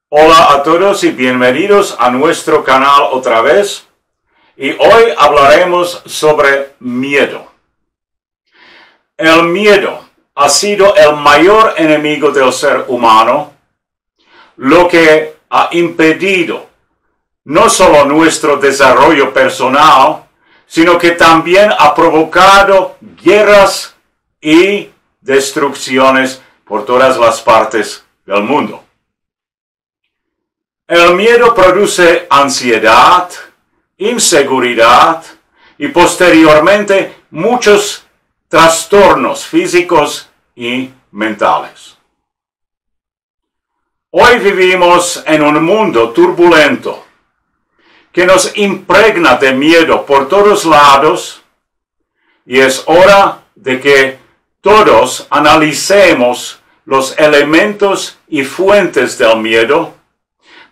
Hola a todos y bienvenidos a nuestro canal otra vez. Y hoy hablaremos sobre miedo. El miedo ha sido el mayor enemigo del ser humano, lo que ha impedido no solo nuestro desarrollo personal, sino que también ha provocado guerras y destrucciones por todas las partes del mundo. El miedo produce ansiedad, inseguridad y posteriormente muchos trastornos físicos y mentales. Hoy vivimos en un mundo turbulento que nos impregna de miedo por todos lados y es hora de que todos analicemos los elementos y fuentes del miedo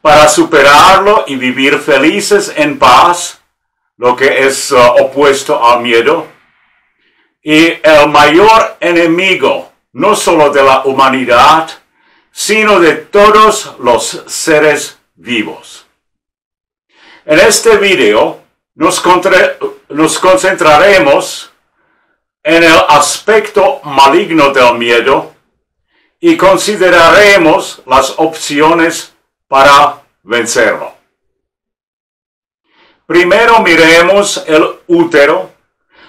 para superarlo y vivir felices en paz, lo que es opuesto al miedo. Y el mayor enemigo, no solo de la humanidad, sino de todos los seres vivos. En este video nos concentraremos en el aspecto maligno del miedo y consideraremos las opciones para vencerlo. Primero miremos el útero,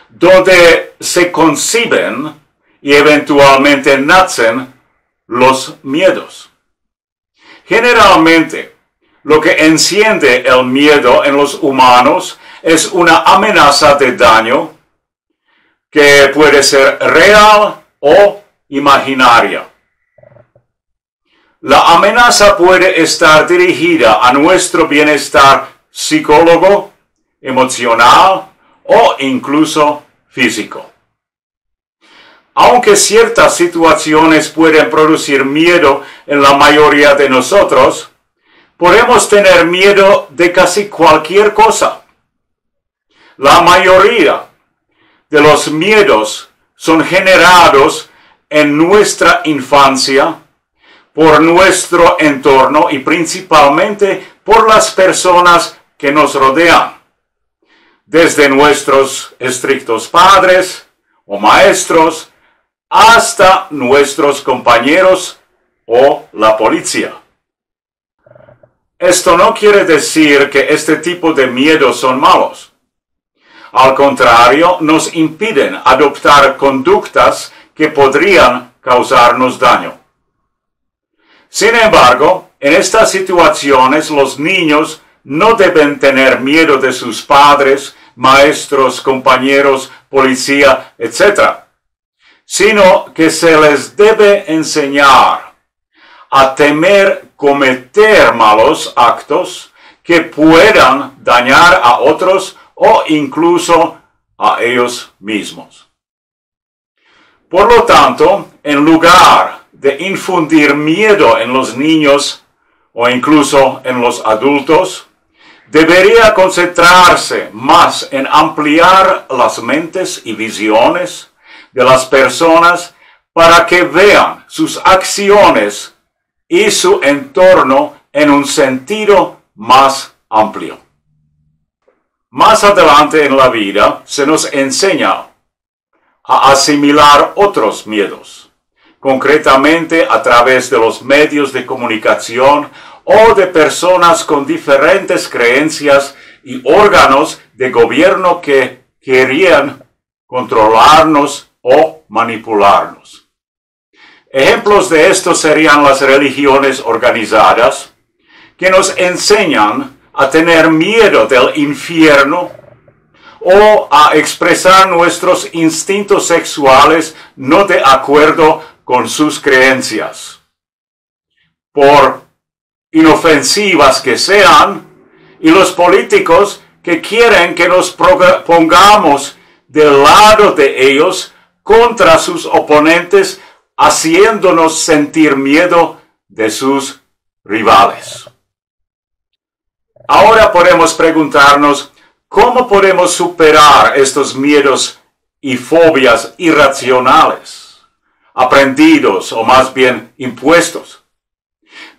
donde se conciben y eventualmente nacen los miedos. Generalmente, lo que enciende el miedo en los humanos es una amenaza de daño que puede ser real o imaginaria. La amenaza puede estar dirigida a nuestro bienestar psicológico, emocional o incluso físico. Aunque ciertas situaciones pueden producir miedo en la mayoría de nosotros, podemos tener miedo de casi cualquier cosa. La mayoría de los miedos son generados en nuestra infancia, por nuestro entorno y principalmente por las personas que nos rodean, desde nuestros estrictos padres o maestros hasta nuestros compañeros o la policía. Esto no quiere decir que este tipo de miedos son malos. Al contrario, nos impiden adoptar conductas que podrían causarnos daño. Sin embargo, en estas situaciones los niños no deben tener miedo de sus padres, maestros, compañeros, policía, etc., sino que se les debe enseñar a temer cometer malos actos que puedan dañar a otros o incluso a ellos mismos. Por lo tanto, en lugar de infundir miedo en los niños o incluso en los adultos, debería concentrarse más en ampliar las mentes y visiones de las personas para que vean sus acciones y su entorno en un sentido más amplio. Más adelante en la vida se nos enseña a asimilar otros miedos, concretamente a través de los medios de comunicación o de personas con diferentes creencias y órganos de gobierno que querían controlarnos o manipularnos. Ejemplos de esto serían las religiones organizadas, que nos enseñan a tener miedo del infierno o a expresar nuestros instintos sexuales no de acuerdo con sus creencias. Por inofensivas que sean, y los políticos que quieren que nos pongamos del lado de ellos contra sus oponentes, haciéndonos sentir miedo de sus rivales. Ahora podemos preguntarnos, ¿cómo podemos superar estos miedos y fobias irracionales, aprendidos o más bien impuestos?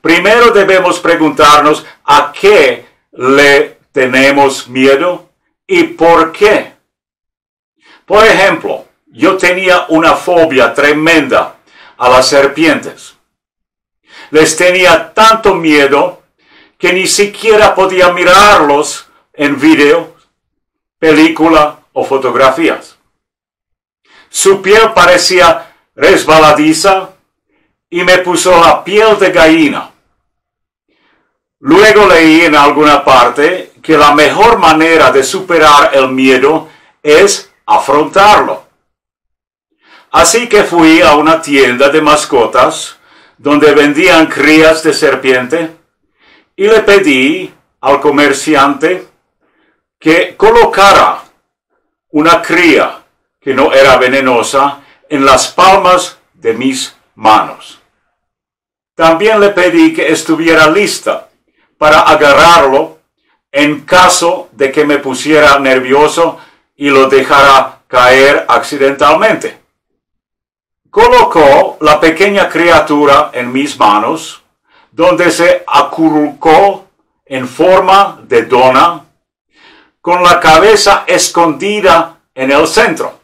Primero debemos preguntarnos a qué le tenemos miedo y por qué. Por ejemplo, yo tenía una fobia tremenda a las serpientes. Les tenía tanto miedo que ni siquiera podía mirarlos en video, película o fotografías. Su piel parecía resbaladiza y me puso la piel de gallina. Luego leí en alguna parte que la mejor manera de superar el miedo es afrontarlo. Así que fui a una tienda de mascotas donde vendían crías de serpiente y le pedí al comerciante que colocara una cría que no era venenosa en las palmas de mis manos. También le pedí que estuviera lista para agarrarlo en caso de que me pusiera nervioso y lo dejara caer accidentalmente. Colocó la pequeña criatura en mis manos, donde se acurrucó en forma de dona, con la cabeza escondida en el centro.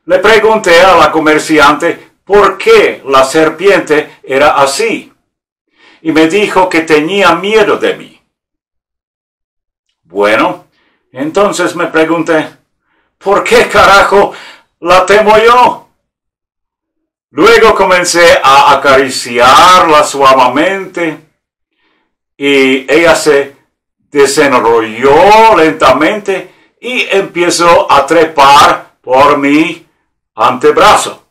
Le pregunté a la comerciante por qué la serpiente era así, y me dijo que tenía miedo de mí. Bueno, entonces me pregunté, ¿por qué carajo la temo yo? Luego comencé a acariciarla suavemente y ella se desenrolló lentamente y empezó a trepar por mi antebrazo.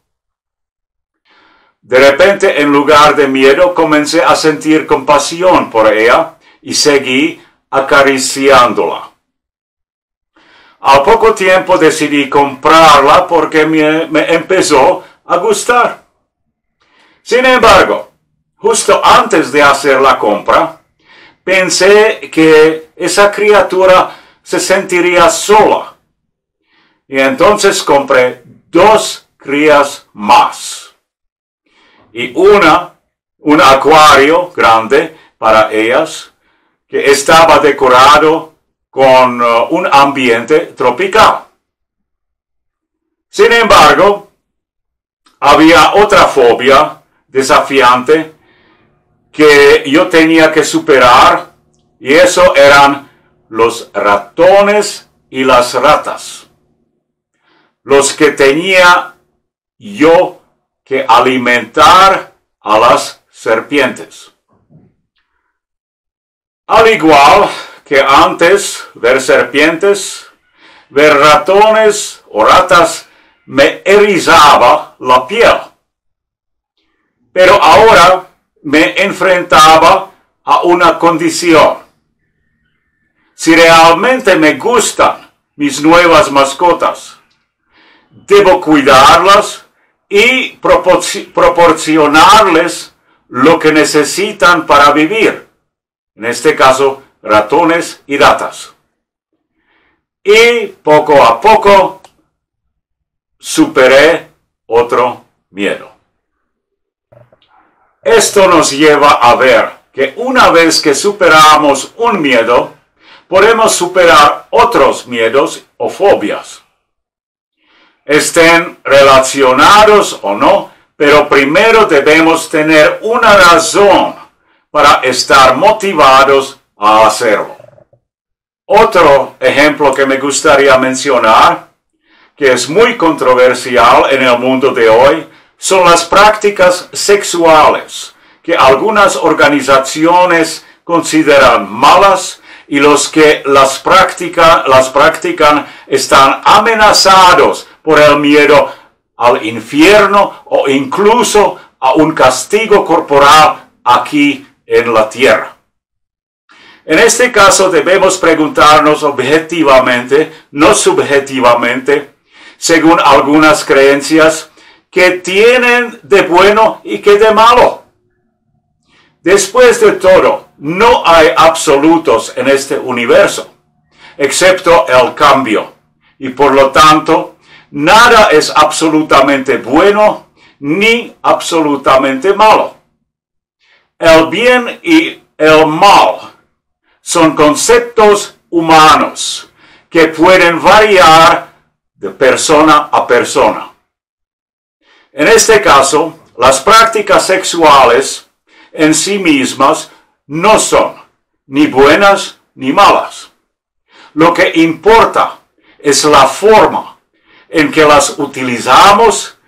De repente, en lugar de miedo, comencé a sentir compasión por ella y seguí acariciándola. Al poco tiempo decidí comprarla porque me empezó a gustar. Sin embargo, justo antes de hacer la compra, pensé que esa criatura se sentiría sola. Y entonces compré 2 crías más. Y un acuario grande para ellas, que estaba decorado con un ambiente tropical. Sin embargo, había otra fobia desafiante que yo tenía que superar, y eso eran los ratones y las ratas, los que tenía yo que alimentar a las serpientes. Al igual que antes ver serpientes, ver ratones o ratas me erizaba la piel. Pero ahora me enfrentaba a una condición. Si realmente me gustan mis nuevas mascotas, debo cuidarlas y proporcionarles lo que necesitan para vivir. En este caso, ratones y ratas. Y poco a poco superé otro miedo. Esto nos lleva a ver que una vez que superamos un miedo, podemos superar otros miedos o fobias. Estén relacionados o no, pero primero debemos tener una razón para estar motivados a hacerlo. Otro ejemplo que me gustaría mencionar, que es muy controversial en el mundo de hoy, son las prácticas sexuales, que algunas organizaciones consideran malas y los que las practican están amenazados por el miedo al infierno o incluso a un castigo corporal aquí en la tierra. En este caso debemos preguntarnos objetivamente, no subjetivamente, según algunas creencias, ¿qué tienen de bueno y qué de malo? Después de todo, no hay absolutos en este universo, excepto el cambio, y por lo tanto, nada es absolutamente bueno ni absolutamente malo. El bien y el mal son conceptos humanos que pueden variar de persona a persona. En este caso, las prácticas sexuales en sí mismas no son ni buenas ni malas. Lo que importa es la forma en que las utilizamos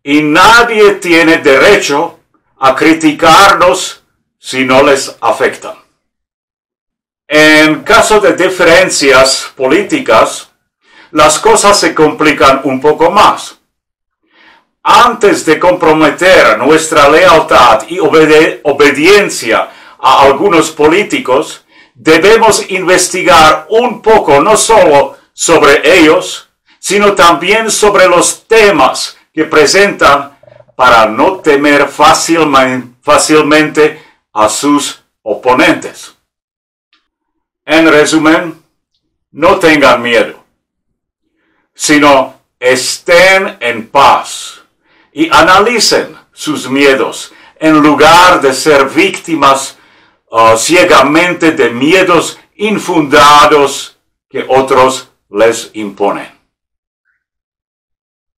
y nadie tiene derecho a criticarnos si no les afectan. En caso de diferencias políticas, las cosas se complican un poco más. Antes de comprometer nuestra lealtad y obediencia a algunos políticos, debemos investigar un poco no solo sobre ellos, sino también sobre los temas que presentan para no temer fácilmente a sus oponentes. En resumen, no tengan miedo, sino estén en paz y analicen sus miedos en lugar de ser víctimas ciegamente de miedos infundados que otros les imponen.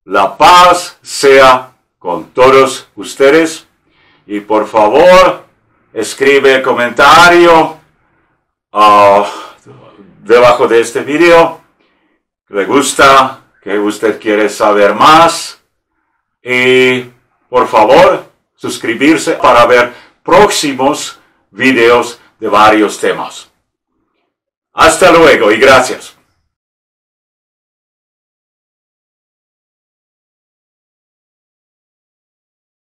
La paz sea con todos ustedes y por favor escribe comentario debajo de este video que le gusta, que usted quiere saber más. Y por favor, suscribirse para ver próximos videos de varios temas. Hasta luego y gracias.